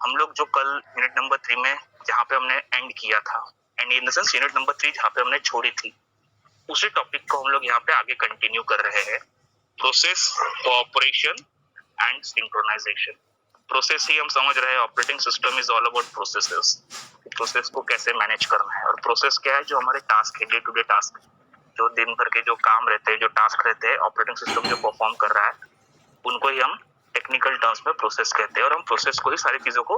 हम लोग जो कल यूनिट नंबर 3 में जहाँ पे हमने एंड किया था, and in the sense unit number 3 जहाँ पे हमने छोड़ी थी, उसी टॉपिक को हम लोग यहाँ पे आगे कंटिन्यू कर रहे हैं। Process, cooperation and synchronisation. Process ही हम समझ रहे हैं, operating system is all about processes. Process को कैसे मैनेज करना है, और प्रोसेस क्या है, जो हमारे टास्क है, डे टू डे टास्क, जो दिन भर के जो काम रहते हैं, जो टास्क रहते हैं, ऑपरेटिंग सिस्टम जो परफॉर्म कर रहा है, उनको ही हम टेक्निकल टर्म्स में प्रोसेस कहते हैं, और हम प्रोसेस को ही सारी चीजों को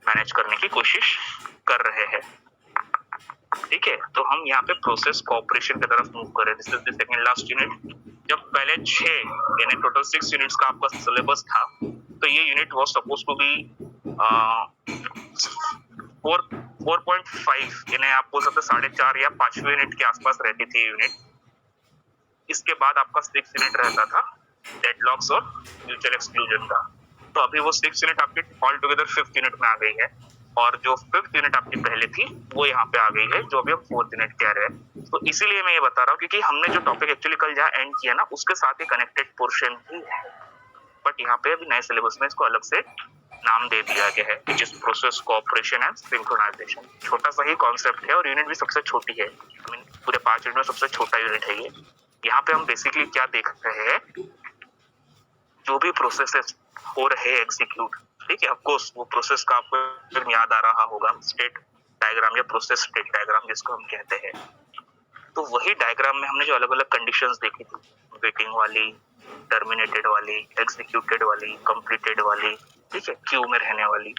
मैनेज करने की कोशिश कर रहे हैं। ठीक है, तो हम यहाँ पे प्रोसेस कोऑपरेशन की तरफ मूव कर रहे हैं। This is the second last unit. जब पहले 6 यानी टोटल 6 यूनिट्स का आपका सिलेबस था, तो ये unit was suppose to be 4.5 यानी आप बोल सकते 4.5 या 5वें यूनिट के आसपास रहती थी यूनिट। इसके बाद आपका 6 यूनिट रहता था डेडलॉक्स और म्यूचुअल एक्सक्लूजन का। तो अभी वो 6 यूनिट आपकी ऑल टुगेदर 5th यूनिट में आ गई है, और जो 5th यूनिट आपकी पहले थी वो यहाँ पे आ गई है, जो अभी हम 4th यूनिट कह रहे हैं। तो इसीलिए मैं ये बता रहा हूँ, क्योंकि हमने जो टॉपिक एक्चुअली कल जहाँ एंड किया ना, उसके साथ ही कनेक्टेड पोर्शन ही है, बट यहाँ पे अभी नए सिलेबस में इसको अलग से नाम दे दिया गया है, which is process cooperation and synchronization. छोटा सा ही कॉन्सेप्ट है, और यूनिट भी सबसे छोटी है। I mean, पूरे 5 यूनिट में सबसे छोटा यूनिट है ये। यहाँ पे हम बेसिकली क्या देख रहे हैं, जो भी प्रोसेसेस हो रहे हैं एग्जीक्यूट, ठीक है, ऑफकोर्स वो प्रोसेस का आपको याद आ रहा होगा, स्टेट डायग्राम या प्रोसेस स्टेट डायग्राम जिसको हम कहते हैं। तो वही डायग्राम में हमने जो अलग अलग कंडीशंस देखी थी, वेटिंग वाली, टर्मिनेटेड वाली, एग्जीक्यूटेड वाली, कंप्लीटेड वाली, ठीक है, क्यू में रहने वाली,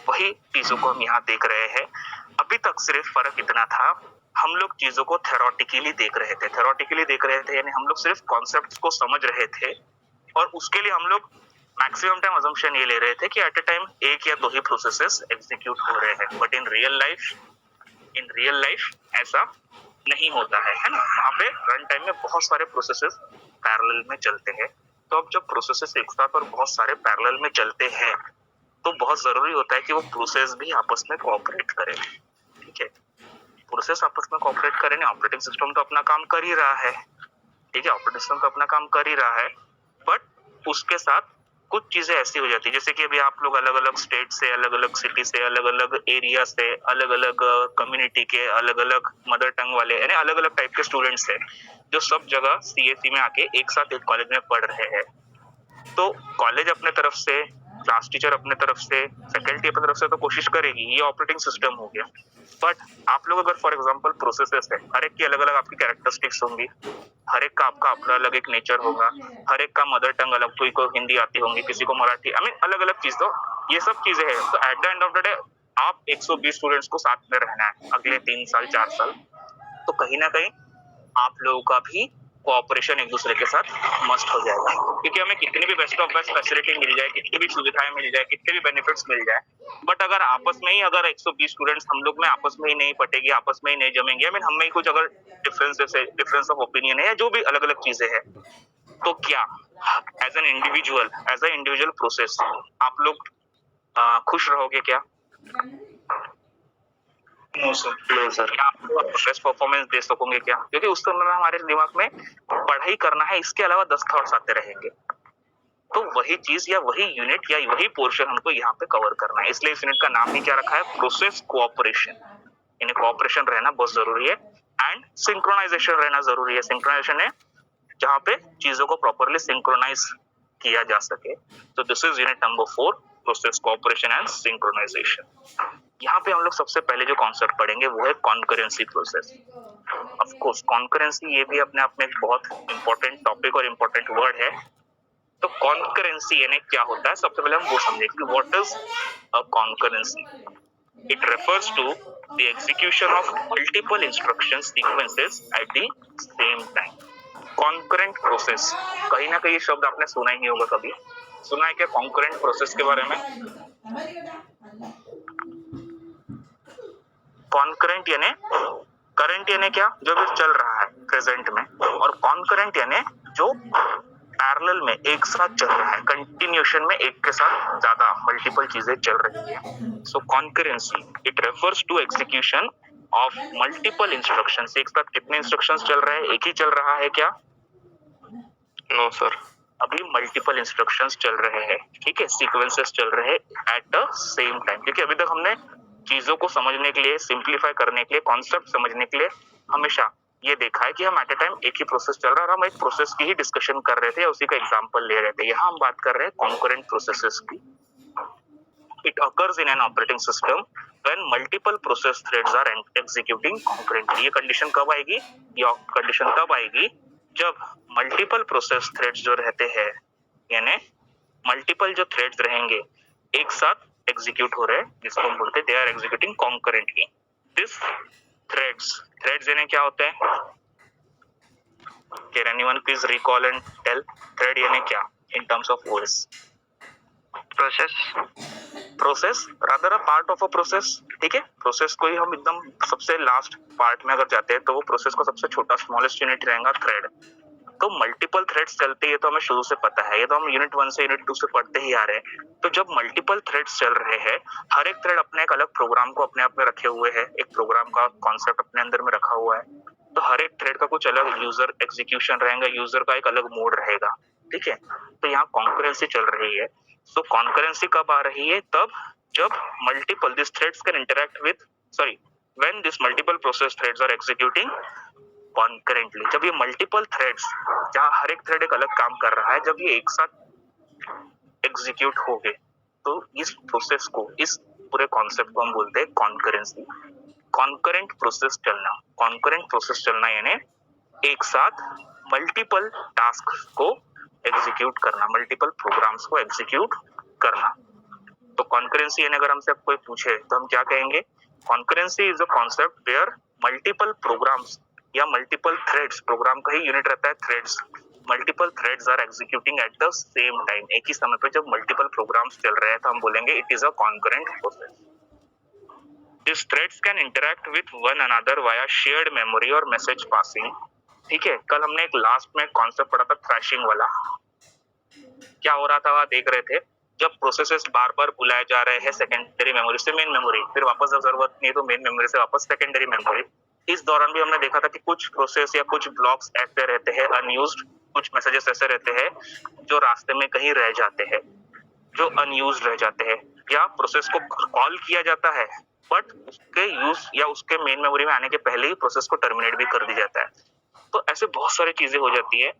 वही चीजों को हम यहाँ देख रहे हैं। अभी तक सिर्फ फर्क इतना था, हम लोग चीजों को थ्योरेटिकली देख रहे थे। थ्योरेटिकली देख रहे थे यानी हम लोग सिर्फ कॉन्सेप्ट्स को समझ रहे थे, और उसके लिए हम लोग मैक्सिमम टाइम अजम्पशन ये ले रहे थे कि एट अ टाइम एक या दो ही प्रोसेसेस एग्जीक्यूट हो रहे हैं। बट इन रियल लाइफ ऐसा नहीं होता है ना। वहाँ पे रन टाइम में बहुत सारे प्रोसेसेस पैरेलल में चलते हैं। तो अब जब प्रोसेसेस एक साथ और बहुत सारे पैरेलल में चलते हैं, तो बहुत जरूरी होता है कि वो प्रोसेस भी आपस में कोऑपरेट करें। ठीक है, प्रोसेस आपस में कोऑपरेट करें। ऑपरेटिंग सिस्टम तो अपना काम कर ही रहा है, ठीक है, ऑपरेटिंग सिस्टम तो अपना काम कर ही रहा है, बट उसके साथ कुछ चीजें ऐसी हो जाती है, जैसे कि अभी आप लोग अलग अलग स्टेट से, अलग अलग सिटी से, अलग अलग एरिया से, अलग अलग कम्युनिटी के, अलग अलग मदर टंग वाले, यानी अलग अलग टाइप के स्टूडेंट्स हैं, जो सब जगह सीएससी में आके एक साथ एक कॉलेज में पढ़ रहे हैं। तो कॉलेज अपने तरफ से, क्लास टीचर अपने तरफ से, फैकल्टी अपने तरफ से तो कोशिश करेगी, ये ऑपरेटिंग सिस्टम हो गया। बट आप लोग अगर फॉर एग्जांपल प्रोसेसेस है, हर एक की अलग अलग आपकी कैरेक्टरिस्टिक्स होंगी, हर एक का आपका अपना अलग एक नेचर होगा, हर एक का मदर टंग अलग, कोई को हिंदी आती होंगी, किसी को मराठी, आई मीन अलग अलग चीज। तो ये सब चीजें हैं। तो at the end of the day आप 120 स्टूडेंट्स को साथ में रहना है अगले 3 साल 4 साल, तो कहीं ना कहीं आप लोगों का भी कोऑपरेशन एक दूसरे के साथ मस्ट हो जाएगा। क्योंकि हमें कितनी भी बेस्ट ऑफ बेस्ट फैसिलिटी मिल जाए, कितनी भी सुविधाएं मिल जाए, कितने भी बेनिफिट्स मिल जाए, बट अगर आपस में ही अगर 120 स्टूडेंट्स हम लोग में आपस में ही नहीं पटेगी, आपस में ही नहीं जमेंगे, आई मीन हम में ही कुछ अगर डिफरेंस ऑफ ओपिनियन है या जो भी अलग अलग चीजें हैं, तो क्या एज एन इंडिविजुअल प्रोसेस आप लोग खुश रहोगे क्या? No sir. क्या आप लोग अपना बेस्ट परफॉर्मेंस दे सकोगे क्या? क्योंकि उस समय में हमारे दिमाग में पढ़ाई करना है, इसके अलावा 10 थॉट्स आते रहेंगे। तो वही चीज या वही यूनिट या वही पोर्शन हमको यहाँ पे कवर करना है। इसलिए इस यूनिट का नाम ही क्या रखा है? Process cooperation. यानी कोऑपरेशन रहना बहुत जरूरी है, एंड सिंक्रोनाइजेशन रहना जरूरी है। सिंक्रोनाइजेशन है जहाँ पे चीजों को प्रॉपरली सिंक्रोनाइज किया जा सके। तो this is unit number 4, process cooperation and synchronization. यहाँ पे हम लोग सबसे पहले जो कॉन्सेप्ट पढ़ेंगे वो है concurrency process. Of course concurrency ये भी अपने आप में एक बहुत इंपॉर्टेंट टॉपिक और इंपॉर्टेंट वर्ड है। तो कॉन्करेंसी यानी क्या होता है, सबसे पहले हम वो समझेंगे कि what is a concurrency. It refers to the execution of multiple instruction sequences at the same time. Concurrent process, कहीं ना कहीं ये शब्द आपने सुना ही होगा, कभी सुना है क्या कॉन्करेंट प्रोसेस के बारे में? कॉन्करेंट यानी करंट यानी क्या, जो भी चल रहा है प्रेजेंट में, और कॉन्करेंट यानी जो पैरेलल में एक साथ चल रहा है, कंटिन्यूएशन में एक के साथ ज्यादा मल्टीपल चीजें चल रही है। So concurrency it refers to execution of multiple instructions. एक साथ कितने इंस्ट्रक्शंस चल रहे हैं? एक ही चल रहा है क्या? No sir. अभी मल्टीपल इंस्ट्रक्शंस चल रहे हैं, ठीक है, सीक्वेंसेस चल रहे हैं एट द सेम टाइम, क्योंकि अभी तक हमने चीजों को समझने के लिए, सिंप्लीफाई करने के लिए, कॉन्सेप्ट समझने के लिए हमेशा ये देखा है कि हम एट ए टाइम एक ही प्रोसेस चल रहा है और हम एक प्रोसेस की ही डिस्कशन कर रहे थे या उसी का एग्जांपल ले रहे थे। यहाँ हम बात कर रहे हैं कॉन्करेंट प्रोसेसेस की। It occurs in an operating system when multiple process threads are executing concurrently। ये कंडीशन कब आएगी? ये कंडीशन तब आएगी जब मल्टीपल प्रोसेस थ्रेड्स जो रहते हैं, यानी मल्टीपल जो थ्रेड्स रहेंगे एक साथ एग्जीक्यूट हो रहे हैं, जिसको हम बोलते हैं they are executing concurrently. This threads यानी क्या होते हैं? Can anyone please recall and tell? Thread यानी क्या in terms of OS? Process rather a part of a process, ठीक है। प्रोसेस को ही हम एकदम सबसे लास्ट पार्ट में अगर जाते हैं तो वो प्रोसेस का सबसे छोटा स्मॉलेस्ट यूनिट रहेगा थ्रेड। तो मल्टीपल थ्रेड्स चलते हैं, तो हमें शुरू से पता है, ये तो हम यूनिट 1 से यूनिट 2 से पढ़ते ही आ रहे हैं। तो जब मल्टीपल थ्रेड्स चल रहे हैं, हर एक थ्रेड अपने एक अलग प्रोग्राम को अपने आप में रखे हुए है, एक प्रोग्राम का कॉन्सेप्ट अपने अंदर में रखा हुआ है। तो हर एक थ्रेड का कुछ अलग यूजर एग्जीक्यूशन रहेगा, यूजर का एक अलग मोड रहेगा, ठीक है। तो यहाँ कॉन्करेंसी चल रही है। तो कॉन्करेंसी कब आ रही है? तब जब multiple this threads can interact with when this multiple process threads are executing concurrently. जब ये मल्टीपल थ्रेड्स, जहाँ हर एक थ्रेड एक अलग काम कर रहा है, जब ये एक साथ एग्जीक्यूट हो गए, तो इस प्रोसेस को, इस पूरे कॉन्सेप्ट को हम बोलते हैं कॉन्करेंसी। कॉन्करेंट प्रोसेस चलना, कॉन्करेंट प्रोसेस चलना यानी एक साथ मल्टीपल टास्क को एग्जीक्यूट करना, मल्टीपल प्रोग्राम्स को एग्जीक्यूट करना। तो कॉन्करेंसी यानी अगर हमसे कोई पूछे तो हम क्या कहेंगे? Concurrency is a concept where multiple programs या मल्टीपल थ्रेड्स, प्रोग्राम का ही यूनिट रहता है threads, multiple threads are executing at the same time. एक ही समय पे जब मल्टीपल प्रोग्राम्स चल रहे हैं तो हम बोलेंगे it is a concurrent process. This threads can interact with one another via shared memory और मैसेज पासिंग, ठीक है। कल हमने एक लास्ट में कॉन्सेप्ट पढ़ा था थ्रैशिंग वाला। क्या हो रहा था वहां देख रहे थे, जब प्रोसेसेस बार बार बुलाए जा रहे हैं सेकेंडरी मेमोरी से मेन मेमोरी, फिर वापस जब जरूरत नहीं है तो मेन मेमोरी से वापस सेकेंडरी मेमोरी। इस दौरान भी हमने देखा था कि कुछ प्रोसेस या कुछ ब्लॉक्स ऐसे रहते हैं अनयूज्ड, कुछ मैसेजेस ऐसे रहते हैं जो रास्ते में कहीं रह जाते हैं, जो अनयूज्ड रह जाते हैं, या प्रोसेस को कॉल किया जाता है बट उसके यूज या उसके मेन मेमोरी में आने के पहले ही प्रोसेस को टर्मिनेट भी कर दिया जाता है। तो ऐसे बहुत सारी चीजें हो जाती है।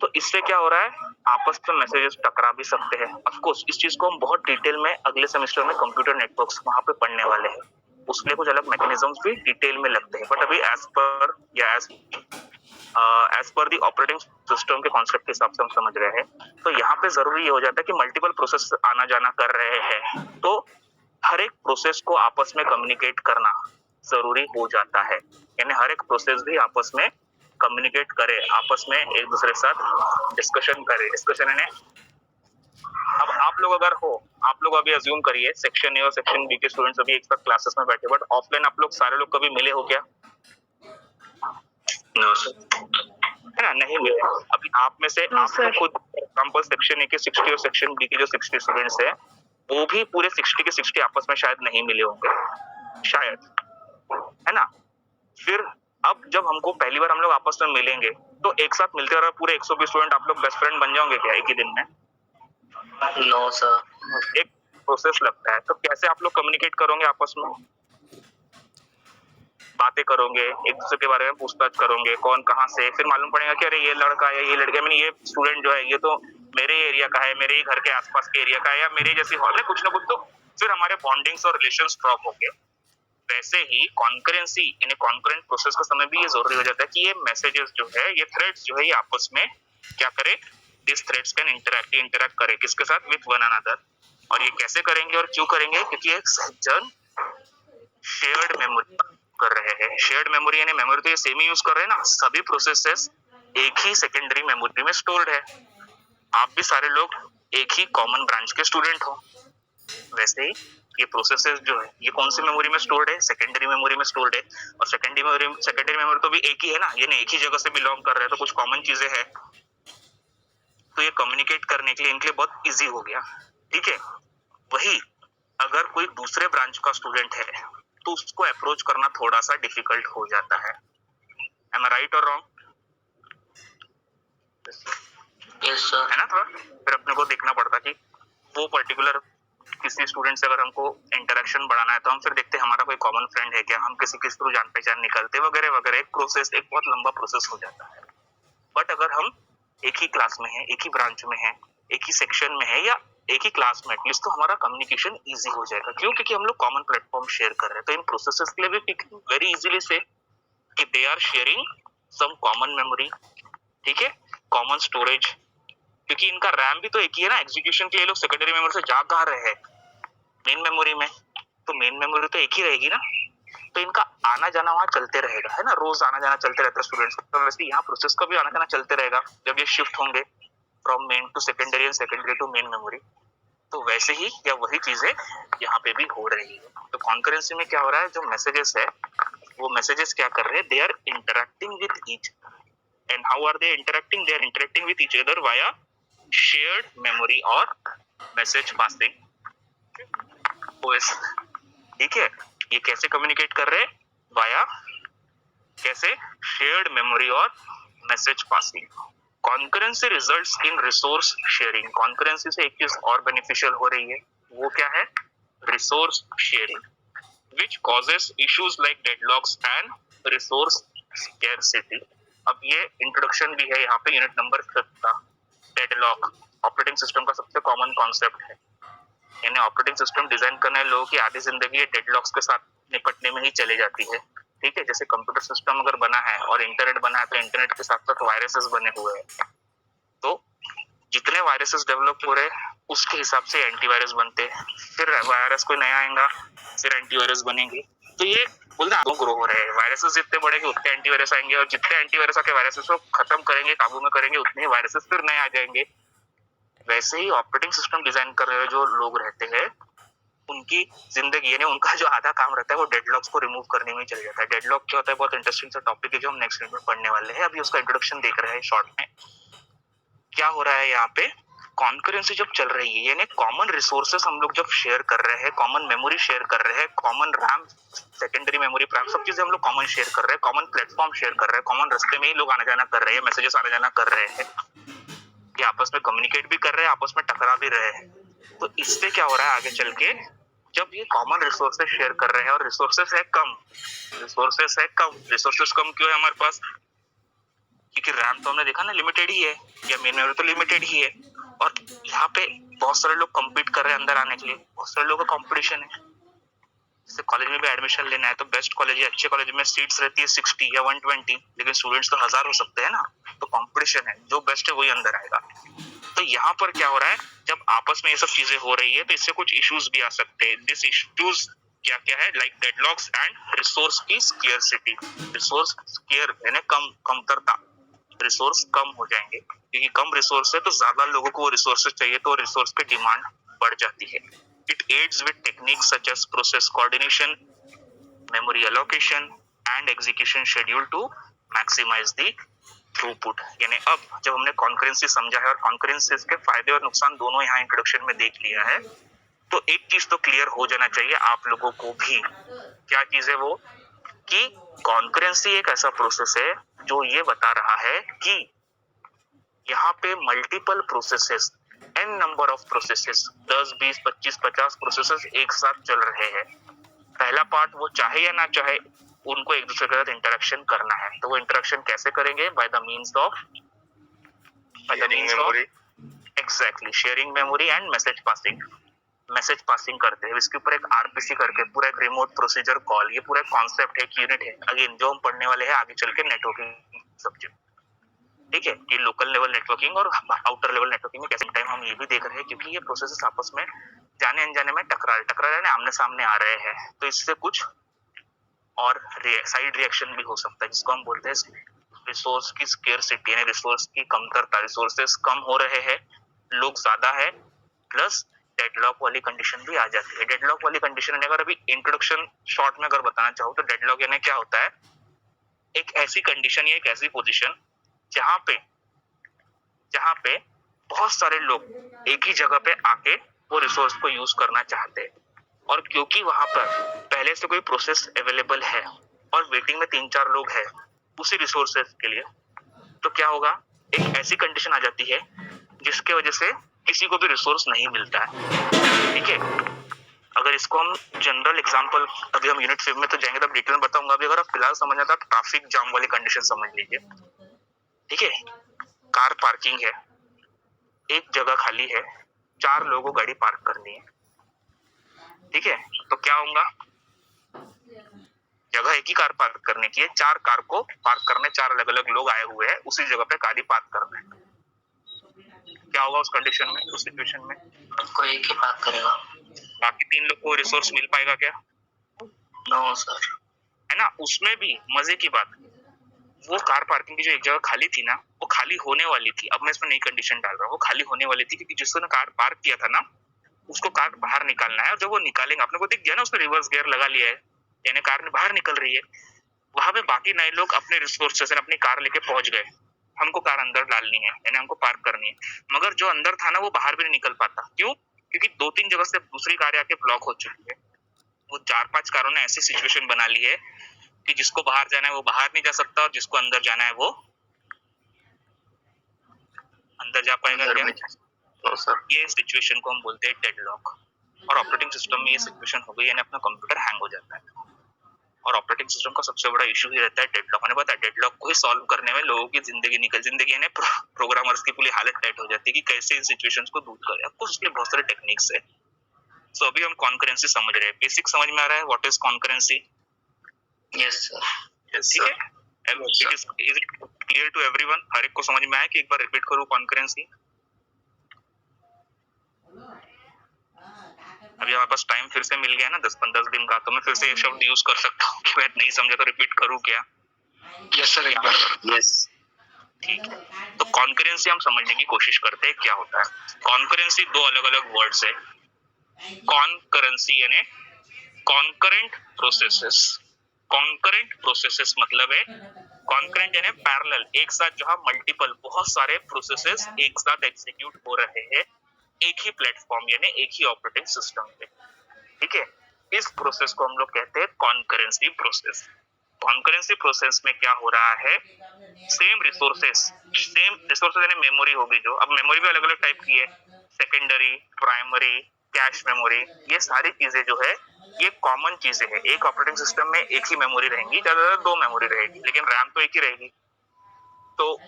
तो इससे क्या हो रहा है, आपस में मैसेजेस टकरा भी सकते हैं। ऑफ कोर्स इस चीज को हम बहुत डिटेल में अगले सेमेस्टर में कंप्यूटर नेटवर्क्स वहां पे पढ़ने वाले हैं, उसके लिए कुछ अलग मैकेनिज्म्स भी डिटेल में लगते हैं। बट अभी as per the operating system के कॉन्सेप्ट के हिसाब से हम समझ रहे हैं। तो यहाँ पे जरूरी ये हो जाता है कि मल्टीपल प्रोसेस आना जाना कर रहे हैं, तो हर एक प्रोसेस को आपस में कम्युनिकेट करना जरूरी हो जाता है, यानी हर एक प्रोसेस भी आपस में कम्युनिकेट करे, आपस में एक दूसरे के साथ डिस्कशन करे। डिस्कशन यानी अब आप लोग अगर हो, आप लोग अभी अज्यूम करिए सेक्शन ए और सेक्शन बी के स्टूडेंट्स अभी एक साथ क्लासेस में बैठे, बट ऑफलाइन आप लोग सारे लोग कभी मिले हो क्या? नो सर, है ना, नहीं मिले। अभी आप में से आपको खुद एग्जांपल सेक्शन ए के 60 और सेक्शन बी के जो 60 स्टूडेंट्स हैं, वो भी पूरे 60 के 60 आपस में शायद नहीं मिले होंगे, शायद, है ना। फिर अब जब हमको पहली बार हम लोग आपस में मिलेंगे तो एक साथ मिलते और पूरे 120 स्टूडेंट आप लोग बेस्ट फ्रेंड बन जाओगे क्या एक ही दिन में? नो सर, एक प्रोसेस लगता है। तो कैसे आप लोग कम्युनिकेट करोगे आपस में? बातें करोगे, एक दूसरे के बारे में पूछताछ करोगे, कौन कहाँ से, फिर मालूम पड़ेगा कि अरे ये लड़का है, ये लड़का, मैंने ये स्टूडेंट जो है ये तो मेरे एरिया का है, मेरे ही घर के आसपास के एरिया का है, या मेरे जैसी हॉल में कुछ ना कुछ, तो फिर हमारे बॉन्डिंग्स और रिलेशंस स्ट्रॉन्ग होंगे। वैसे ही कॉन्करेंसी यानी कॉन्करेंट प्रोसेस का समय भी ये जरूरी हो जाता है कि ये मैसेजेस जो है, ये थ्रेड्स जो है, ये आपस में क्या करे, दिस थ्रेड्स कैन इंटरेक्ट करे किसके साथ? With one another. और ये कैसे करेंगे और क्यों करेंगे? क्योंकि एक सज्जन शेयर्ड मेमोरी कर रहे हैं। शेयर्ड मेमोरी यानी मेमोरी तो ये सेम ही यूज कर रहे हैं ना, सभी प्रोसेसेस एक ही सेकेंडरी मेमोरी में स्टोर्ड है। आप भी सारे लोग एक ही कॉमन ब्रांच के स्टूडेंट हो, वैसे ही ये प्रोसेसेस जो है ये कौन सी मेमोरी में स्टोर्ड है? सेकेंडरी मेमोरी में स्टोर्ड है। और सेकेंडरी मेमोरी तो भी एक ही है ना, ये नहीं एक ही जगह से बिलोंग कर रहे हैं, तो कुछ कॉमन चीजें हैं। तो ये कम्युनिकेट करने के लिए इनके लिए बहुत इजी हो गया, ठीक है। वही अगर कोई दूसरे ब्रांच का स्टूडेंट है तो उसको अप्रोच करना थोड़ा सा डिफिकल्ट हो जाता है। एम आई राइट और रॉन्ग? Yes sir. है ना। थोड़ा फिर अपने को देखना पड़ता कि वो पर्टिकुलर किसी स्टूडेंट से अगर हमको इंटरेक्शन बढ़ाना है तो हम फिर देखते हैं हमारा कोई कॉमन फ्रेंड है क्या, हम किसी के थ्रू जान पहचान निकलते वगैरह वगैरह। एक प्रोसेस, एक बहुत लंबा प्रोसेस हो जाता है। बट अगर हम एक ही क्लास में है, एक ही ब्रांच में है, एक ही सेक्शन में है, या एक ही क्लास में एटलीस्ट, तो हमारा कम्युनिकेशन इजी हो जाएगा। क्यों? क्योंकि हम लोग कॉमन प्लेटफॉर्म शेयर कर रहे हैं। तो इन प्रोसेसेस के लिए भी वेरी इजीली से कि they are sharing some common memory, ठीक है, कॉमन स्टोरेज। क्योंकि इनका रैम भी तो एक ही है ना, एग्जीक्यूशन के लिए लोग सेकेंडरी मेमोरी से जा कहाँ रहे हैं, मेन मेमोरी में। तो मेन मेमोरी तो एक ही रहेगी ना। तो इनका आना जाना वहां चलते रहेगा, है ना, रोज आना जाना चलते रहता है स्टूडेंट्स का। तो वैसे यहाँ प्रोसेस का भी आना जाना चलते रहेगा जब ये शिफ्ट होंगे from main to secondary and secondary to main memory. तो वैसे ही या वही चीजें यहाँ पे भी हो रही है। तो कॉन्करेंसी में क्या हो रहा है, जो मैसेजेस है वो मैसेजेस क्या कर रहे हैं, they are interacting with each. And how are they interacting? They are interacting with each other via shared memory और मैसेज पासिंग ओएस। ठीक है, ये कैसे कम्युनिकेट कर रहे हैं? वाया कैसे? शेयर्ड मेमोरी और message passing. Concurrency results in resource sharing. Concurrency से एक चीज और बेनिफिशियल हो रही है, वो क्या है? Resource sharing, which causes issues like deadlocks and resource scarcity. अब ये इंट्रोडक्शन भी है यहाँ पे यूनिट नंबर 5 का। डेडलॉक ऑपरेटिंग सिस्टम का सबसे कॉमन कॉन्सेप्ट है। यानी ऑपरेटिंग सिस्टम डिजाइन करने लोगों की आधी जिंदगी डेडलॉक्स के साथ निपटने में ही चली जाती है। ठीक है, जैसे कंप्यूटर सिस्टम अगर बना है और इंटरनेट बना है तो इंटरनेट के साथ साथ वायरसेस बने हुए हैं। तो जितने वायरसेस डेवलप हो रहे हैं उसके हिसाब से एंटीवायरस बनते हैं, फिर वायरस कोई नया आएगा, फिर एंटीवायरस बनेंगे। तो ये बोलते हैं ग्रो हो रहे हैं। वायरसेस जितने बढ़ेंगे उतने एंटीवायरस आएंगे, और जितने एंटीवायरस आके वायरसेस को खत्म करेंगे, काबू में करेंगे, उतने ही वायरसेस फिर नए आ जाएंगे। वैसे ही ऑपरेटिंग सिस्टम डिजाइन कर रहे जो लोग रहते हैं उनकी जिंदगी, यानी उनका जो आधा काम रहता है वो डेडलॉक्स को रिमूव करने में चल जाता है। डेडलॉक क्या होता है? बहुत इंटरेस्टिंग सा टॉपिक है जो हम नेक्स्ट वीक में पढ़ने वाले हैं। अभी उसका इंट्रोडक्शन देख रहे हैं शॉर्ट में। क्या हो रहा है यहाँ पे? कॉन्करेंसी जब चल रही है, यानी कॉमन रिसोर्सेस हम लोग जब शेयर कर रहे हैं, कॉमन मेमोरी शेयर कर रहे हैं, common RAM, secondary memory, prime, सब चीजें हम लोग कॉमन शेयर कर रहे हैं, कॉमन प्लेटफॉर्म शेयर कर रहे हैं, कॉमन रास्ते में ही लोग आना जाना कर रहे हैं, मैसेजेस आना जाना कर रहे हैं, ये आपस में कम्युनिकेट भी कर रहे हैं, आपस में टकरा भी रहे हैं। तो इससे क्या हो रहा है आगे चल के, जब ये कॉमन रिसोर्सेस शेयर कर रहे हैं और रिसोर्सेस है कम, रिसोर्सेस कम क्यों है हमारे पास? क्योंकि रैम तो हमने देखा ना लिमिटेड ही है, या मेन मेमोरी तो लिमिटेड ही है, और यहाँ पे बहुत सारे लोग कम्पीट कर रहे हैं अंदर आने के लिए, बहुत सारे लोगों का कंपटीशन है। जैसे कॉलेज में भी एडमिशन लेना है तो बेस्ट कॉलेज, अच्छे कॉलेज में सीट्स रहती है 60 या 120, लेकिन स्टूडेंट्स तो 1000 हो सकते हैं ना। तो कंपटीशन है, जो बेस्ट है वही अंदर आएगा। तो यहाँ पर क्या हो रहा है, जब आपस में ये सब चीजें हो रही है तो इससे कुछ इश्यूज भी आ सकते हैं। दिस इश्यूज क्या क्या है? लाइक डेडलॉक्स एंड रिसोर्स की स्केर्सिटी। रिसोर्स स्केर यानी कमतरता, रिसोर्स कम हो जाएंगे, क्योंकि कम रिसोर्स है तो ज्यादा लोगों को वो रिसोर्सेज चाहिए, तो रिसोर्स की डिमांड बढ़ जाती है। It aids with techniques such as process coordination, memory allocation and execution schedule to maximize the throughput. यानी अब जब हमने कॉन्करेंसी समझा है और कॉन्करेंसी के फायदे और नुकसान दोनों यहाँ इंट्रोडक्शन में देख लिया है, तो एक चीज तो क्लियर हो जाना चाहिए आप लोगों को भी। क्या चीज है वो? कि कॉन्करेंसी एक ऐसा प्रोसेस है जो ये बता रहा है कि यहाँ पे multiple processes, n number of processes, 10, 20, 25, 50 processes एक साथ चल रहे हैं। पहला पार्ट वो चाहे या ना चाहे उनको एक दूसरे के साथ इंटरेक्शन करना है, तो वो इंटरेक्शन कैसे करेंगे? By the means of exactly sharing memory and message passing. Message passing करते हैं, इसके ऊपर एक आरपीसी करके पूरा एक रिमोट प्रोसीजर कॉल, ये पूरा कॉन्सेप्ट है, एक यूनिट है, अगेन जो हम पढ़ने वाले हैं आगे चल के नेटवर्किंग सब्जेक्ट। ठीक है, कि लोकल लेवल नेटवर्किंग और आउटर लेवल नेटवर्किंग में कैसे टाइम हम ये भी देख रहे हैं, क्योंकि ये प्रोसेसेस आपस में जाने अनजाने में टकरा रहे हैं, आमने सामने आ रहे हैं, तो इससे कुछ और साइड रिएक्शन भी हो सकता है, जिसको हम बोलते हैं रिसोर्स की स्केर्सिटी, यानी रिसोर्स की कमतरता। रिसोर्सेस कम हो रहे हैं, लोग ज्यादा है, प्लस डेडलॉक वाली कंडीशन भी आ जाती है। डेडलॉक वाली कंडीशन अगर अभी इंट्रोडक्शन शॉर्ट में अगर बताना चाहूँ तो डेडलॉक यानी क्या होता है? एक ऐसी कंडीशन या एक ऐसी पोजीशन जहां पे बहुत सारे लोग एक ही जगह पे आके वो रिसोर्स को यूज करना चाहते हैं, और क्योंकि वहां पर पहले से कोई प्रोसेस अवेलेबल है और वेटिंग में 3-4 लोग हैं उसी रिसोर्सेस के लिए, तो क्या होगा? एक ऐसी कंडीशन आ जाती है जिसके वजह से किसी को भी रिसोर्स नहीं मिलता है। ठीक है, अगर इसको हम जनरल एग्जांपल, अभी हम यूनिट 5 में तो जाएंगे तब डिटेल में बताऊंगा, अभी अगर आप फिलहाल समझना था ट्रैफिक जाम वाली कंडीशन समझ लीजिए। ठीक है, कार पार्किंग है, एक जगह खाली है, 4 लोगों को गाड़ी पार्क करनी है। ठीक है, तो क्या होगा, जगह एक ही कार पार्क करने की है, 4 कार को पार्क करने, 4 अलग अलग लोग आए हुए हैं उसी जगह पे गाड़ी पार्क करना है। क्या होगा उस कंडीशन में, उस सिचुएशन में? कोई एक ही पार्क करेगा, बाकी 3 लोग को रिसोर्स मिल पाएगा क्या? No sir. है ना, उसमें भी मजे की बात, वो कार पार्किंग की जो एक जगह खाली थी ना, वो खाली होने वाली थी। अब मैं इसमें नई कंडीशन डाल रहा हूँ, वो खाली होने वाली थी क्योंकि जिसने कार पार्क किया था ना, उसको कार बाहर निकालना है, और जब वो निकालेंगे, आपने को दिख गया ना उसने रिवर्स गियर लगा लिया है, यानी कार ने बाहर निकल रही है। वहां पे बाकी 9 लोग अपने रिसोर्स से अपनी कार लेके पहुंच गए, हमको कार अंदर डालनी है, यानी हमको पार्क करनी है, मगर जो अंदर था ना वो बाहर भी नहीं निकल पाता। क्यों? क्योंकि 2-3 जगह से दूसरी कार आके ब्लॉक हो चुकी है। वो 4-5 कारों ने ऐसी सिचुएशन बना ली है कि जिसको बाहर जाना है वो बाहर नहीं जा सकता, और जिसको अंदर जाना है वो अंदर जा पाएगा क्या? तो सर ये सिचुएशन को हम बोलते हैं डेडलॉक। और ऑपरेटिंग सिस्टम में ये सिचुएशन हो गई, यानी अपना कंप्यूटर हैंग हो जाता है। और ऑपरेटिंग सिस्टम का सबसे बड़ा इशू ही रहता है डेडलॉक। मैंने बताया, डेडलॉक को ही सॉल्व करने में लोगों की जिंदगी यानी प्रोग्रामर्स की पूरी हालत टाइट हो जाती है कि कैसे इन सिचुएशंस को दूर करें। आपको उसके लिए बहुत सारे टेक्निक्स है। सो अभी हम कॉन्करेंसी समझ रहे हैं, बेसिक समझ में आ रहा है what is concurrency? Yes sir. ठीक है, is it clear to everyone? हर एक को समझ में आया कि एक बार रिपीट करूं कॉन्करेंसी? अभी हमारे पास टाइम फिर से मिल गया ना 10-15 दिन का, तो मैं फिर से ये शब्द यूज कर सकता हूँ कि मैं नहीं समझा तो रिपीट करूँ क्या? यस सर, एक बार। यस। ठीक है, तो कॉन्करेंसी हम समझने की कोशिश करते हैं क्या होता है। कॉन्करेंसी 2 अलग अलग वर्ड्स है। कॉन्करेंसी यानी कॉन्करेंट प्रोसेसेस। कॉन्करेंट प्रोसेसेस मतलब है, कॉन्करेंट यानी पैरेलल, एक साथ जहां मल्टीपल, बहुत सारे प्रोसेसेस एक साथ एग्जीक्यूट हो रहे हैं एक ही प्लेटफॉर्म यानी एक ही ऑपरेटिंग सिस्टम पे। ठीक है, इस प्रोसेस को हम लोग कहते हैं कॉन्करेंसी प्रोसेस। कॉन्करेंसी प्रोसेस में क्या हो रहा है, सेम रिसोर्सेस यानी मेमोरी होगी जो, अब मेमोरी भी अलग अलग टाइप की है, सेकेंडरी, प्राइमरी, कैश मेमोरी, ये सारी चीजें जो है ये कॉमन चीजें हैं। एक ऑपरेटिंग सिस्टम में एक ही मेमोरी रहेगी, ज्यादा 2 मेमोरी रहेगी, लेकिन रैम तो एक ही रहेगी। तो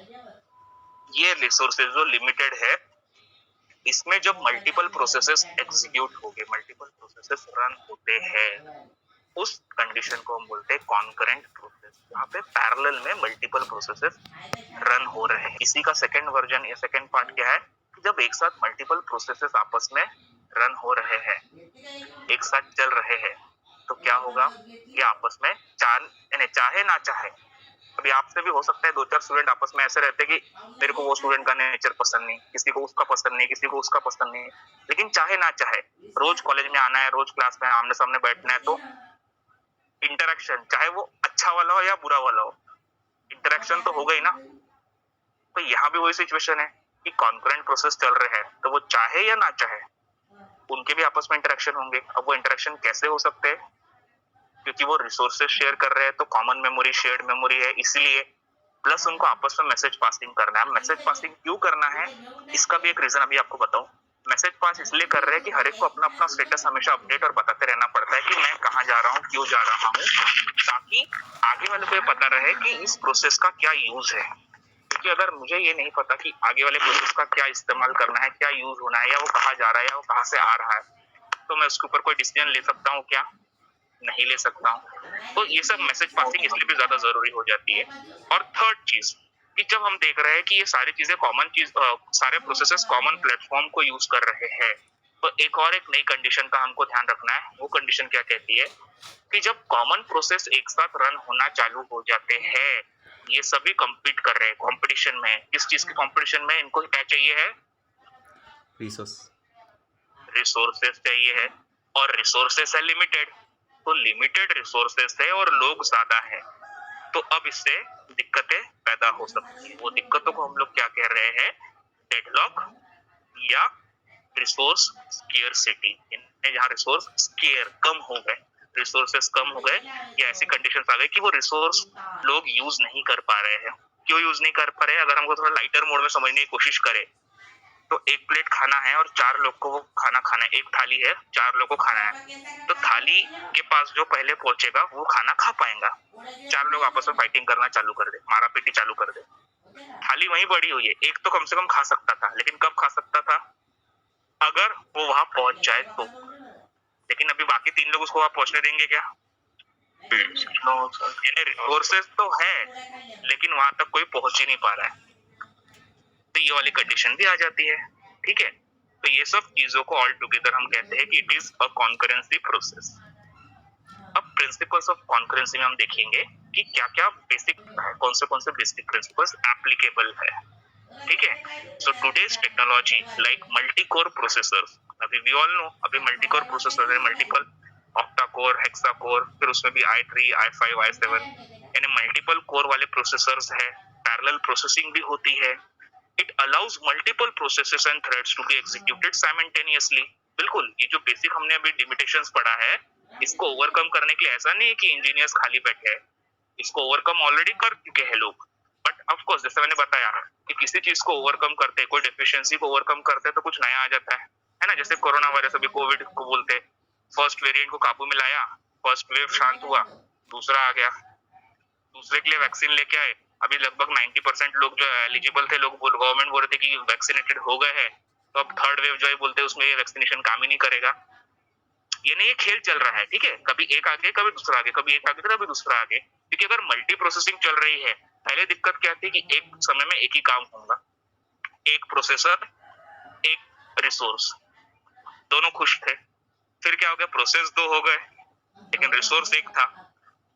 ये रिसोर्सेज जो लिमिटेड है, इसमें जब मल्टीपल प्रोसेसेस एग्जीक्यूट होंगे, मल्टीपल प्रोसेसेस रन होते हैं, उस कंडीशन को हम बोलते हैं कॉन्करेंट प्रोसेस, जहाँ पे पैरेलल में मल्टीपल प्रोसेसेस रन हो रहे हैं। इसी का सेकंड वर्जन या सेकंड पार्ट क्या है कि जब एक साथ मल्टीपल प्रोसेसेस आपस में रन हो रहे हैं, एक साथ चल रहे हैं, तो क्या होगा, ये आपस में चाहे ना चाहे, अभी आपसे भी हो सकता है 2-4 स्टूडेंट आपस में ऐसे रहते कि मेरे को वो स्टूडेंट का नेचर पसंद नहीं, किसी को उसका पसंद नहीं, किसी को उसका पसंद नहीं, लेकिन चाहे ना चाहे रोज कॉलेज में आना है, रोज क्लास में आमने सामने बैठना है, तो इंटरेक्शन चाहे वो अच्छा वाला हो या बुरा वाला हो, इंटरेक्शन तो होगा ही ना। तो यहाँ भी वही सिचुएशन है कि कॉन्करेंट प्रोसेस चल रहे हैं, तो वो चाहे या ना चाहे उनके भी आपस में इंटरेक्शन होंगे। अब वो इंटरेक्शन कैसे हो सकते हैं, क्योंकि वो रिसोर्सेज शेयर कर रहे हैं, तो कॉमन मेमोरी, शेयर्ड मेमोरी है, इसलिए प्लस उनको आपस में मैसेज पासिंग करना है। मैसेज पासिंग क्यों करना है, इसका भी एक रीजन अभी आपको बताऊं। मैसेज पास इसलिए कर रहे हैं कि हर एक को अपना अपना स्टेटस हमेशा अपडेट और बताते रहना पड़ता है कि मैं कहाँ जा रहा हूँ, क्यों जा रहा हूँ, ताकि आगे वाले को ये पता रहे कि इस प्रोसेस का क्या यूज है। क्योंकि अगर मुझे ये नहीं पता कि आगे वाले प्रोसेस का क्या इस्तेमाल करना है, क्या यूज होना है, या वो कहाँ जा रहा है, या वो कहाँ से आ रहा है, तो मैं उसके ऊपर कोई डिसीजन ले सकता हूँ क्या? नहीं ले सकता हूँ। तो ये सब मैसेज पासिंग इसलिए भी ज्यादा जरूरी हो जाती है। और थर्ड चीज कि जब हम देख रहे हैं कि ये सारी चीजें सारे प्रोसेसेस कॉमन प्लेटफॉर्म को यूज कर रहे हैं, तो एक नई कंडीशन का हमको ध्यान रखना है। वो कंडीशन क्या कहती है कि जब कॉमन प्रोसेस एक साथ रन होना चालू हो जाते हैं, ये सभी कम्पीट कर रहे हैं कॉम्पिटिशन में। किस चीज की कॉम्पिटिशन में? इनको क्या चाहिए है? रिसोर्सेस चाहिए है, और रिसोर्सेस है लिमिटेड, तो लिमिटेड रिसोर्सेस है और लोग ज्यादा है, तो अब इससे दिक्कतें पैदा हो सकती है। वो दिक्कतों को हम लोग क्या कह रहे हैं? डेडलॉक या रिसोर्स स्केर्सिटी, जहाँ रिसोर्स स्केर कम हो गए, रिसोर्सेस कम हो गए, या ऐसी कंडीशंस आ गई कि वो रिसोर्स लोग यूज नहीं कर पा रहे हैं। क्यों यूज नहीं कर पा रहे हैं? अगर हमको थोड़ा लाइटर मोड में समझने की कोशिश करें तो एक प्लेट खाना है और 4 लोग को वो खाना खाना है, एक थाली है 4 लोग को खाना है, तो थाली के पास जो पहले पहुंचेगा वो खाना खा पाएगा। 4 लोग आपस में फाइटिंग करना चालू कर दे, मारा पीटी चालू कर दे, थाली वहीं पड़ी हुई है, एक तो कम से कम खा सकता था, लेकिन कब खा सकता था? अगर वो वहां पहुंच जाए तो। लेकिन अभी बाकी 3 लोग उसको वहां पहुंचने देंगे क्या? रिसोर्सेस तो है लेकिन वहां तक कोई पहुंच ही नहीं पा रहा है, तो ये वाली कंडीशन भी आ जाती है। ठीक है, तो ये सब चीजों को ऑल टुगेदर हम कहते हैं कि it is a concurrency process. अब प्रिंसिपल्स ऑफ कॉन्करेंसी में हम देखेंगे कि क्या क्या बेसिक है, कौन से बेसिक प्रिंसिपल्स एप्लीकेबल है। ठीक है, so today's technology like multi core processors, अभी वी ऑल नो अभी मल्टी कोर प्रोसेसर है, multiple octa core, hexa core, फिर उसमें भी i3, i5, i7 यानी मल्टीपल कोर वाले प्रोसेसर्स है, पैरेलल प्रोसेसिंग भी होती है। It allows multiple processes and threads to be executed simultaneously. बिल्कुल, ये जो बेसिक हमने अभी लिमिटेशंस पढ़ा है, इसको ओवरकम करने के लिए ऐसा नहीं है कि इंजीनियर्स खाली बैठे हैं, इसको ओवरकम ऑलरेडी कर चुके हैं लोग। बट ऑफ कोर्स जैसे मैंने बताया कि किसी चीज को ओवरकम करते, कोई डेफिशिएंसी को ओवरकम करते तो कुछ नया आ जाता है ना। जैसे कोरोना वायरस, अभी कोविड को बोलते, फर्स्ट वेरिएंट को काबू में लाया, फर्स्ट वेव शांत हुआ, दूसरा आ गया, दूसरे के लिए वैक्सीन लेके आए, अभी लगभग 90% लोग जो एलिजिबल थे, लोग गवर्नमेंट बोल रहे थे कि वैक्सीनेटेड हो गए हैं, तो अब थर्ड वेव जो है बोलते हैं उसमें ये वैक्सीनेशन काम ही नहीं करेगा। ये नहीं, ये खेल चल रहा है। ठीक है, कभी एक आगे कभी दूसरा आगे, कभी एक आगे कभी दूसरा आगे, क्योंकि अगर मल्टी प्रोसेसिंग चल रही है, पहले दिक्कत क्या थी कि एक समय में एक ही काम होगा, एक प्रोसेसर एक रिसोर्स, दोनों खुश थे। फिर क्या हो गया, प्रोसेस 2 हो गए लेकिन रिसोर्स एक था,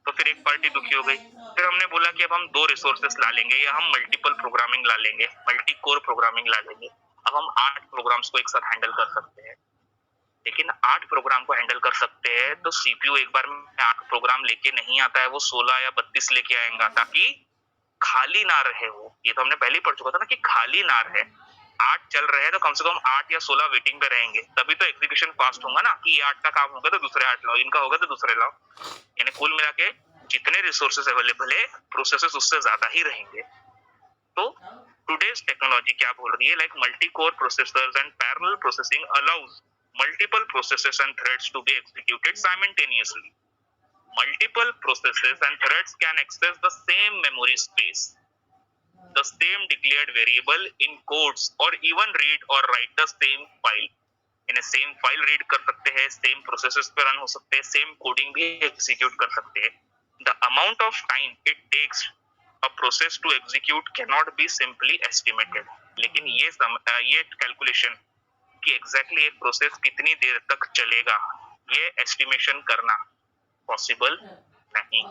तो फिर एक पार्टी दुखी हो गई। फिर हमने बोला कि अब हम 2 रिसोर्सेस ला लेंगे या हम मल्टीपल प्रोग्रामिंग ला लेंगे, मल्टी कोर प्रोग्रामिंग ला लेंगे। अब हम 8 प्रोग्राम्स को एक साथ हैंडल कर सकते हैं, लेकिन 8 प्रोग्राम को हैंडल कर सकते हैं तो सीपीयू एक बार में 8 प्रोग्राम लेके नहीं आता है, वो 16 या 32 लेके आएगा, ताकि खाली ना रहे वो। ये तो हमने पहले ही पढ़ चुका था ना कि खाली ना रहे। 8 चल रहे हैं तो कम से कम 8 या 16 वेटिंग पे रहेंगे, तभी तो एग्जीक्यूशन फास्ट होगा ना, कि 8 का काम होगा तो दूसरे 8 लाओ, इनका होगा तो दूसरे लाओ। यानी कुल मिला के जितने रिसोर्सेस अवेलेबल है, प्रोसेसेस उससे ज्यादा ही रहेंगे। तो टुडेज टेक्नोलॉजी क्या बोल रही है, like multi core processors and parallel processing allows multiple processes and threads to be executed simultaneously. Multiple processes and threads can access the same memory space, the same declared variable in codes, or even read or write the same file. इन्हें same file read कर सकते हैं, same processes पे run हो सकते हैं, same coding भी execute कर सकते हैं। The amount of time it takes a process to execute cannot be simply estimated. लेकिन ये कैलकुलेशन कि एग्जैक्टली एक प्रोसेस कितनी देर तक चलेगा, ये एस्टिमेशन करना पॉसिबल नहीं।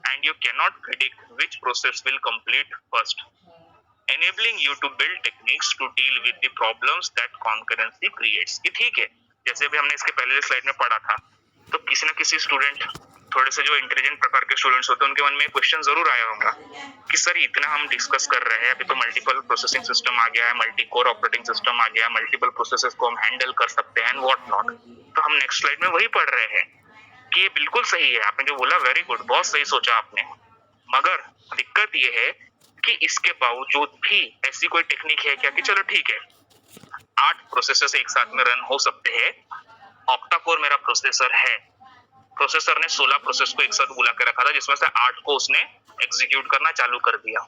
And you can not predict which process will complete first, enabling you to build techniques to deal with the problems that concurrency creates. ये ठीक है, जैसे अभी हमने इसके पहले स्लाइड में पढ़ा था, तो किसी न किसी स्टूडेंट, थोड़े से जो इंटेलिजेंट प्रकार के स्टूडेंट्स होते हैं, उनके मन में क्वेश्चन जरूर आया होगा कि सर इतना हम डिस्कस कर रहे हैं, अभी तो मल्टीपल प्रोसेसिंग सिस्टम आ गया है, मल्टी कोर ऑपरेटिंग सिस्टम आ गया है, मल्टीपल प्रोसेसेस को हम हैंडल कर सकते हैं एंड व्हाट नॉट। तो हम नेक्स्ट स्लाइड में वही पढ़ रहे हैं कि ये बिल्कुल सही है, आपने जो बोला वेरी गुड, बहुत सही सोचा आपने, मगर दिक्कत ये है कि इसके बावजूद भी ऐसी कोई टेक्निक है क्या कि चलो ठीक है 8 प्रोसेसर्स एक साथ में रन हो सकते हैं। ऑक्टा कोर मेरा प्रोसेसर है, प्रोसेसर ने 16 प्रोसेस को एक साथ बुला के रखा था, जिसमें से 8 को उसने एग्जीक्यूट करना चालू कर दिया।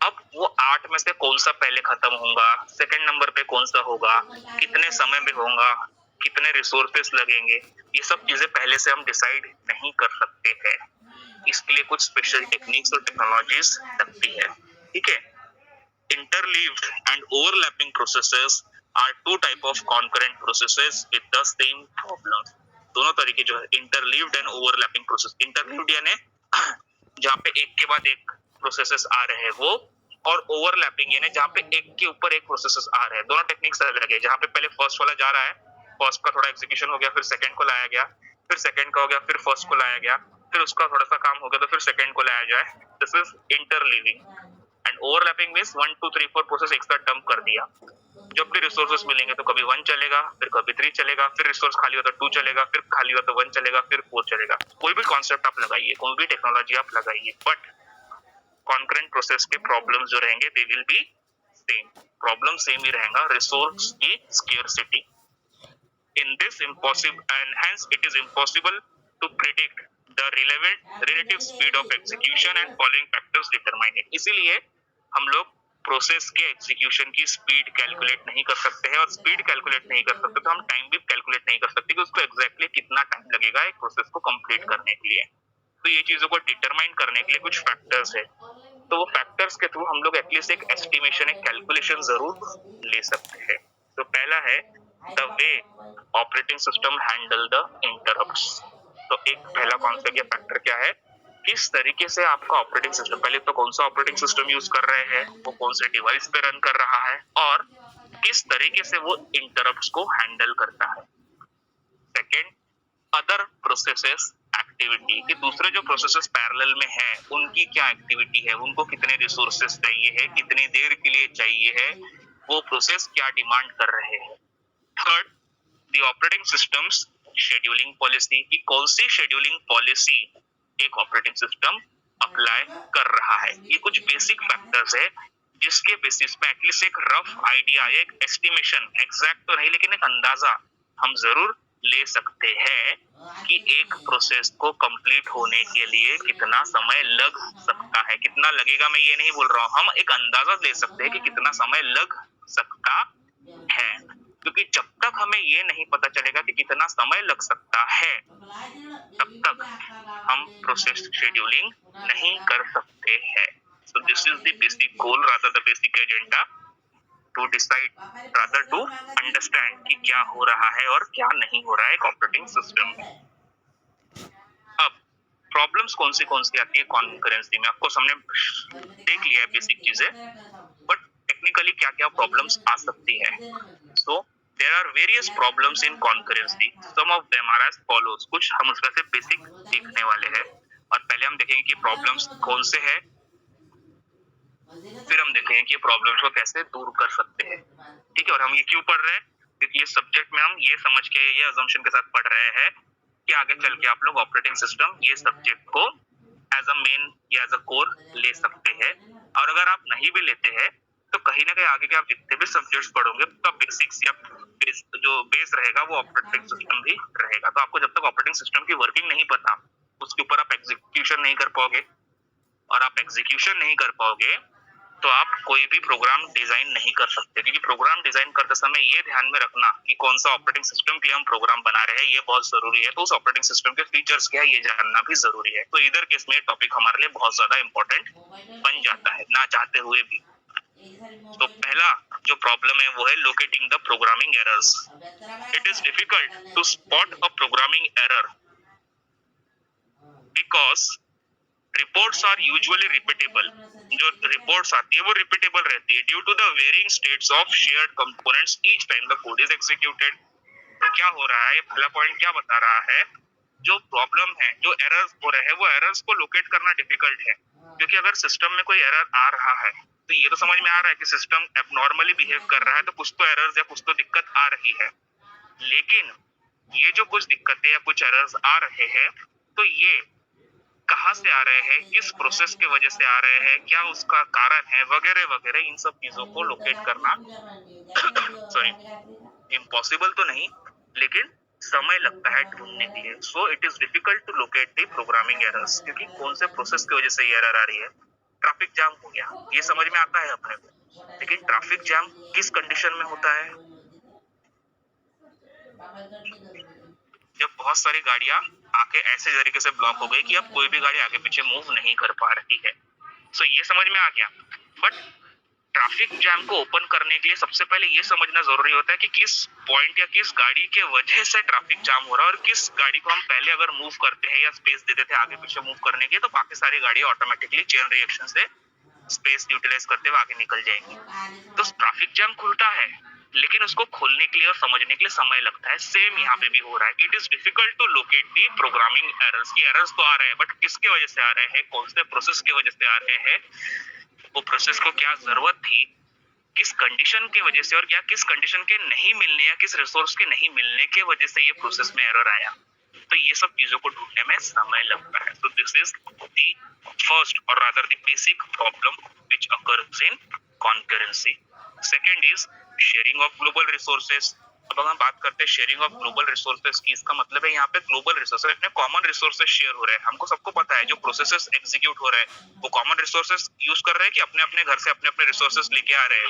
अब वो 8 में से कौन सा पहले खत्म होगा, सेकंड नंबर पे कौन सा होगा, कितने समय में होगा, कितने रिसोर्सेस लगेंगे, ये सब चीजें पहले से हम डिसाइड नहीं कर सकते हैं। इसके लिए कुछ स्पेशल टेक्निक्स और टेक्नोलॉजीज लगती है। ठीक है, interleaved and overlapping processes are 2 type of concurrent processes with the same problems. दोनों तरीके जो है interleaved and overlapping process, interleaved यानी जहाँ पे एक के बाद एक प्रोसेसेस आ रहे हैं वो, और ओवरलैपिंग यानी जहाँ पे एक के ऊपर एक प्रोसेसेस आ रहे हैं। दोनों टेक्निक्स अलग है, जहाँ पे पहले फर्स्ट वाला जा रहा है, फर्स्ट का थोड़ा एग्जीक्यूशन हो गया, फिर सेकंड को लाया गया, फिर सेकंड का हो गया, फिर फर्स्ट को लाया गया, फिर उसका थोड़ा सा काम हो गया तो फिर सेकंड को लाया जाए। This is interleaving. And overlapping means 1 2 3 4 process एक साथ डंप कर दिया। जब भी रिसोर्सेस मिलेंगे तो कभी 1 चलेगा, फिर कभी 3 चलेगा, फिर रिसोर्स खाली हो तो 2 चलेगा, फिर खाली हो तो 1 चलेगा, फिर 4 चलेगा। कोई भी कॉन्सेप्ट आप लगाइए, कोई भी टेक्नोलॉजी आप लगाइए, बट कॉन्करेंट प्रोसेस के प्रॉब्लम्स जो रहेंगे they will be same, problem same ही रहेगा, रिसोर्स की scarcity. In this impossible, and hence it is impossible to predict the relative speed of execution and following factors determine it. इसीलिए हम लोग process के एग्जीक्यूशन की स्पीड कैलकुलेट नहीं कर सकते हैं, और स्पीड कैलकुलेट नहीं कर सकते तो हम टाइम भी कैलकुलेट नहीं कर सकते कि उसको एग्जैक्टली कितना टाइम लगेगा एक प्रोसेस को कंप्लीट करने के लिए. तो ये चीजों को डिटरमाइन करने के लिए कुछ फैक्टर्स है, तो वो फैक्टर्स के थ्रू हम लोग एटलीस्ट एक एस्टिमेशन, एक कैलकुलेशन जरूर ले सकते हैं. तो पहला है the way operating system handle the interrupts. तो एक पहला कॉन्सेप्ट या फैक्टर क्या है, किस तरीके से आपका ऑपरेटिंग सिस्टम, पहले तो कौन सा ऑपरेटिंग सिस्टम यूज कर रहे हैं, वो कौन से डिवाइस पे रन कर रहा है, और किस तरीके से वो इंटरप्ट्स को हैंडल करता है. सेकेंड, अदर प्रोसेसेस एक्टिविटी, कि दूसरे जो प्रोसेसेस पैरेलल में हैं उनकी क्या एक्टिविटी है, उनको कितने रिसोर्सेस चाहिए है, कितनी देर के लिए चाहिए है, वो प्रोसेस क्या डिमांड कर रहे हैं. Third, the operating systems scheduling policy, कि कौन सी शेड्यूलिंग पॉलिसी एक ऑपरेटिंग सिस्टम अप्लाई कर रहा है. ये कुछ बेसिक फैक्टर्स है जिसके बेसिस पे एटलीस्ट एक रफ आइडिया, एक एस्टिमेशन, एग्जैक्ट तो नहीं लेकिन एक अंदाजा हम जरूर ले सकते हैं कि एक प्रोसेस को कंप्लीट होने के लिए कितना समय लग सकता है. कितना लगेगा मैं ये नहीं बोल रहा हूँ, हम एक अंदाजा ले सकते हैं कि कितना समय लग सकता है, क्योंकि जब तक हमें ये नहीं पता चलेगा कि कितना समय लग सकता है तब तक हम प्रोसेस शेड्यूलिंग नहीं कर सकते हैं. So this is the basic goal, rather the basic agenda to decide, rather to understand कि क्या हो रहा है और क्या नहीं हो रहा है एक ऑपरेटिंग सिस्टम में. अब प्रॉब्लम्स कौन सी आती है कॉन्करेंसी में, आपको हमने देख लिया है बेसिक चीजें, बट टेक्निकली क्या क्या प्रॉब्लम्स आ सकती है. सो there are various problems in concurrency, some of them are as follows. कुछ हम उसमें से बेसिक देखने वाले हैं, और पहले हम देखेंगे कि प्रॉब्लम्स कौन से हैं, फिर हम देखेंगे कि प्रॉब्लम्स को कैसे दूर कर सकते हैं. ठीक है, और हम ये क्यों पढ़ रहे हैं, क्योंकि ये सब्जेक्ट में हम ये समझ के, ये अजम्पशन के साथ पढ़ रहे हैं कि आगे चल के आप लोग ऑपरेटिंग सिस्टम ये सब्जेक्ट को एज अ मेन या एज अ कोर ले सकते हैं. और अगर आप नहीं भी लेते हैं तो कहीं ना कहीं आगे के आप जितने भी सब्जेक्ट्स पढ़ोगे उसका बेसिक्स या जो बेस रहेगा वो ऑपरेटिंग सिस्टम भी रहेगा. तो आपको जब तक ऑपरेटिंग सिस्टम की वर्किंग नहीं पता, उसके ऊपर आप एग्जीक्यूशन नहीं कर पाओगे, और आप एग्जीक्यूशन नहीं कर पाओगे तो आप कोई भी प्रोग्राम डिजाइन नहीं कर सकते. क्योंकि प्रोग्राम डिजाइन करते समय ये ध्यान में रखना कि कौन सा ऑपरेटिंग सिस्टम के लिए हम प्रोग्राम बना रहे हैं, ये बहुत जरूरी है. तो उस ऑपरेटिंग सिस्टम के फीचर्स क्या है ये जानना भी जरूरी है. तो इधर केस में टॉपिक हमारे लिए बहुत ज्यादा इंपॉर्टेंट बन जाता है, ना चाहते हुए भी. तो पहला जो प्रॉब्लम है वो है locating the programming errors. It is difficult to spot a programming error because reports are usually repeatable. जो रिपोर्ट्स आती है वो रिपीटेबल रहती है due to the varying states of shared components each time the code is executed. क्या हो रहा है, पहला पॉइंट क्या बता रहा है, जो प्रॉब्लम है, जो एरर्स हो रहे हैं वो एरर्स को लोकेट करना डिफिकल्ट है. क्योंकि अगर सिस्टम में कोई एरर आ रहा है तो ये तो समझ में आ रहा है कि सिस्टम एबनॉर्मली बिहेव कर रहा है, तो कुछ तो एरर्स या कुछ तो दिक्कत आ रही है. लेकिन ये जो कुछ दिक्कतें या कुछ एरर्स आ रहे हैं तो ये कहाँ से आ रहे हैं, किस प्रोसेस की वजह से आ रहे हैं, क्या उसका कारण है, वगैरह वगैरह, इन सब चीजों को लोकेट करना सॉरी इम्पॉसिबल तो नहीं, लेकिन समय लगता है ढूंढने के लिए. So it is difficult to locate the programming errors. क्योंकि कौन से प्रोसेस की वजह से ये एरर आ रही है. ट्रैफिक जाम हो गया, ये समझ में आता है अपने को, लेकिन ट्रैफिक जाम किस कंडीशन में होता है, जब बहुत सारी गाड़ियां आके ऐसे तरीके से ब्लॉक हो गई कि अब कोई भी गाड़ी आगे पीछे मूव नहीं कर पा रही है. सो ये समझ में आ गया. बट ट्रैफिक जैम को ओपन करने के लिए सबसे पहले ये समझना जरूरी होता है कि किस पॉइंट या किस गाड़ी के वजह से ट्रैफिक जाम हो रहा है, और किस गाड़ी को हम पहले अगर मूव करते हैं या स्पेस देते थे आगे पीछे मूव करने के, तो बाकी सारी गाड़ी ऑटोमेटिकली चेन रिएक्शन से स्पेस यूटिलाइज करते हुए आगे निकल जाएंगी. तो ट्रैफिक जैम खुलता है लेकिन उसको खोलने के लिए और समझने के लिए समय लगता है. सेम यहाँ पे भी हो रहा है. It is difficult to locate the programming errors. की एरर्स तो आ रहे हैं बट किसके वजह से आ रहे हैं, कौन से प्रोसेस की वजह से आ रहे हैं, वो प्रोसेस को क्या जरूरत थी, किस कंडीशन की वजह से, और या किस कंडीशन के नहीं मिलने या किस रिसोर्स के नहीं मिलने के वजह से ये प्रोसेस में एरर आया. तो ये सब चीजों को ढूंढने में समय लगता है. तो दिस इज द फर्स्ट और rather the basic problem which occurs in concurrency. Second is sharing of global resources. अब अगर हम बात करते हैं शेयरिंग ऑफ ग्लोबल रिसोर्सेस की, इसका मतलब है यहाँ पे ग्लोबल रिसोर्सेस अपने कॉमन रिसोर्सेस शेयर हो रहे हैं। हमको सबको पता है जो प्रोसेसेस एग्जीक्यूट हो रहे हैं वो कॉमन रिसोर्सेस यूज कर रहे हैं कि अपने अपने घर से अपने अपने रिसोर्सेस लेके आ रहे हैं।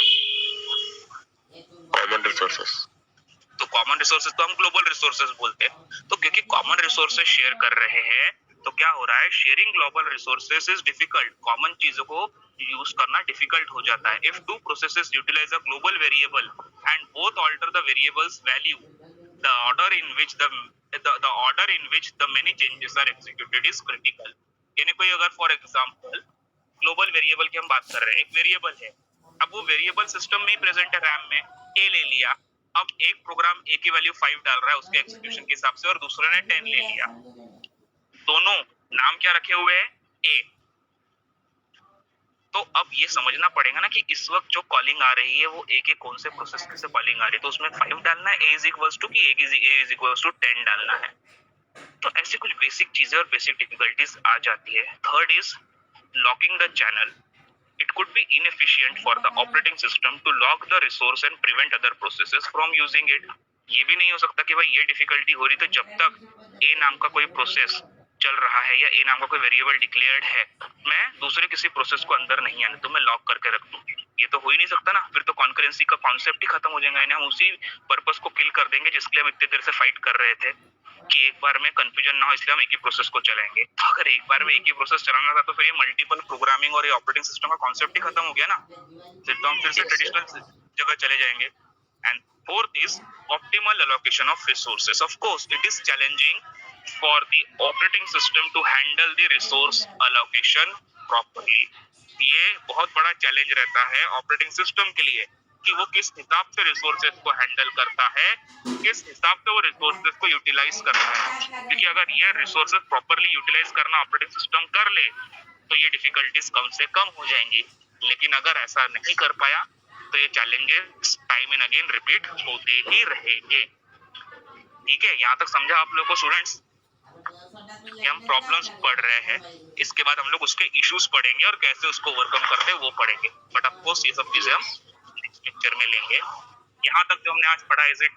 Common resources. तो कॉमन रिसोर्सेज तो हम ग्लोबल रिसोर्सेज बोलते हैं। तो क्योंकि कॉमन रिसोर्सेज शेयर कर रहे हैं तो क्या हो रहा है, sharing global resources is difficult. Common चीजों को यूज करना डिफिकल्ट हो जाता है। If two processes utilize a global variable and both alter the variable's value, the order in which the order in which the many changes are executed is critical. यानी कोई अगर for example global variable की हम बात कर रहे हैं, एक वेरिएबल है, अब वो वेरिएबल सिस्टम में ही प्रेजेंट है, रैम में ए ले लिया। अब एक प्रोग्राम ए की वैल्यू 5 डाल रहा है उसके एग्जीक्यूशन के हिसाब से और दूसरे ने 10 ले लिया, दोनों नाम क्या रखे हुए हैं, ए। तो अब ये समझना पड़ेगा ना कि इस वक्त जो कॉलिंग आ रही है वो ए के कौन से प्रोसेस से कॉलिंग आ रही है, तो उसमें 5 डालना है, ए इज इक्वल्स टू कि ए इज इक्वल्स टू 10 डालना है। तो ऐसी कुछ बेसिक चीजें और बेसिक डिफिकल्टीज आ जाती है। Third is locking the channel. It could be inefficient for the operating system to lock the resource and prevent other processes from using it. ये भी नहीं हो सकता कि भाई ये डिफिकल्टी हो रही तो जब तक ए नाम का कोई प्रोसेस चल रहा है या ए नाम का कोई वेरिएबल डिक्लेयर्ड है, मैं दूसरे किसी प्रोसेस को अंदर नहीं आने दूं, मैं लॉक करके रख दूं। ये तो हो ही नहीं सकता ना, फिर तो कॉन्करेंसी का कॉन्सेप्ट ही खत्म हो जाएगा। यानी हम उसी पर्पस को किल कर देंगे जिसके लिए हम इतने देर से फाइट कर रहे थे कि एक बार में कंफ्यूजन ना हो, इसलिए हम एक ही प्रोसेस को चलाएंगे। तो अगर एक बार में एक ही प्रोसेस चलाना था तो फिर ये मल्टीपल प्रोग्रामिंग और ये ऑपरेटिंग सिस्टम का कॉन्सेप्ट ही खत्म हो गया ना, फिर तो हम फिर से ट्रेडिशनल जगह चले जाएंगे। And fourth is optimal allocation of resources. Of course it is challenging for the operating system to handle the resource allocation properly. ये बहुत बड़ा चैलेंज रहता है ऑपरेटिंग सिस्टम के लिए कि वो किस हिसाब से रिसोर्सेज को हैंडल करता है, किस हिसाब से वो रिसोर्सेज को यूटिलाइज करता है। क्योंकि अगर ये रिसोर्सेज प्रॉपर्ली यूटिलाइज करना ऑपरेटिंग सिस्टम कर ले तो ये डिफिकल्टीज कम से कम हो जाएंगी। लेकिन अगर ऐसा नहीं कर पाया तो ये challenges time and again repeat होते ही रहेंगे। ठीक है, यहाँ तक समझा आप लोगों को स्टूडेंट्स? ये हम प्रॉब्लम्स पढ़ रहे हैं, इसके बाद हम लोग उसके इश्यूज पढ़ेंगे और कैसे उसको ओवरकम करते हैं वो पढ़ेंगे। बट ऑफ कोर्स ये सब चीजें हम नेक्स्ट लेक्चर में लेंगे। यहाँ तक जो हमने आज पढ़ा, इज इट